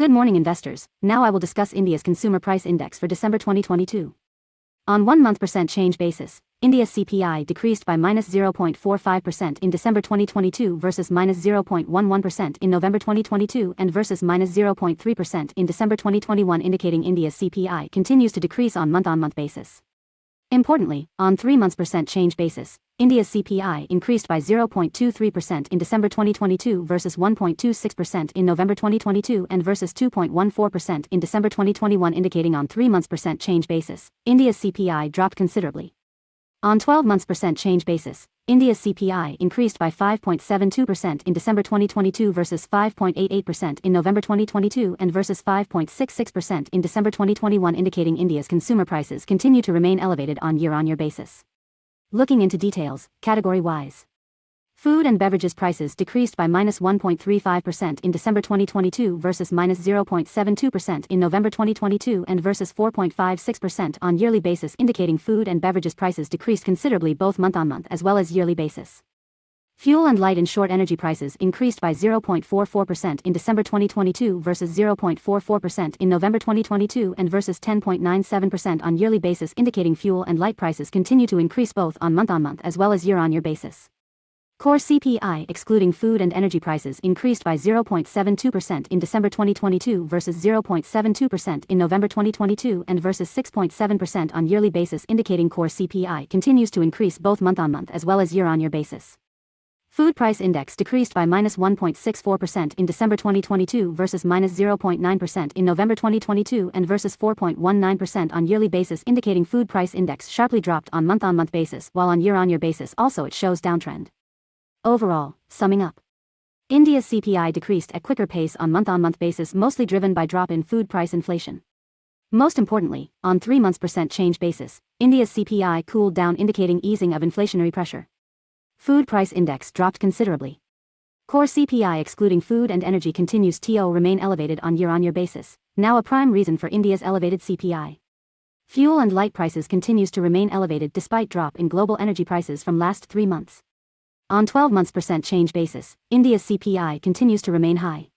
Good morning, investors. Now I will discuss India's Consumer Price Index for December 2022. On 1-month percent change basis, India's CPI decreased by -0.45% in December 2022 versus -0.11% in November 2022 and versus -0.3% in December 2021, indicating India's CPI continues to decrease on month-on-month basis. Importantly, on 3 months percent change basis, India's CPI increased by 0.23% in December 2022 versus 1.26% in November 2022 and versus 2.14% in December 2021, indicating on 3 months percent change basis, India's CPI dropped considerably. On 12 months percent change basis, India's CPI increased by 5.72% in December 2022 versus 5.88% in November 2022 and versus 5.66% in December 2021, indicating India's consumer prices continue to remain elevated on year-on-year basis. Looking into details, category-wise. Food and beverages prices decreased by -1.35% in December 2022 versus -0.72% in November 2022 and versus 4.56% on yearly basis, indicating food and beverages prices decreased considerably both month-on-month as well as yearly basis. Fuel and light and short energy prices increased by 0.44% in December 2022 versus 0.44% in November 2022 and versus 10.97% on yearly basis, indicating fuel and light prices continue to increase both on month-on-month as well as year-on-year basis. Core CPI excluding food and energy prices increased by 0.72% in December 2022 versus 0.72% in November 2022 and versus 6.7% on yearly basis, indicating core CPI continues to increase both month-on-month as well as year-on-year basis. Food price index decreased by -1.64% in December 2022 versus -0.9% in November 2022 and versus 4.19% on yearly basis, indicating food price index sharply dropped on month-on-month basis, while on year-on-year basis also it shows downtrend. Overall, summing up, India's CPI decreased at quicker pace on month-on-month basis, mostly driven by drop in food price inflation. Most importantly, on 3 months percent change basis, India's CPI cooled down, indicating easing of inflationary pressure. Food price index dropped considerably. Core CPI excluding food and energy continues to remain elevated on year-on-year basis, now a prime reason for India's elevated CPI. Fuel and light prices continues to remain elevated despite drop in global energy prices from last 3 months. On 12 months percent change basis, India's CPI continues to remain high.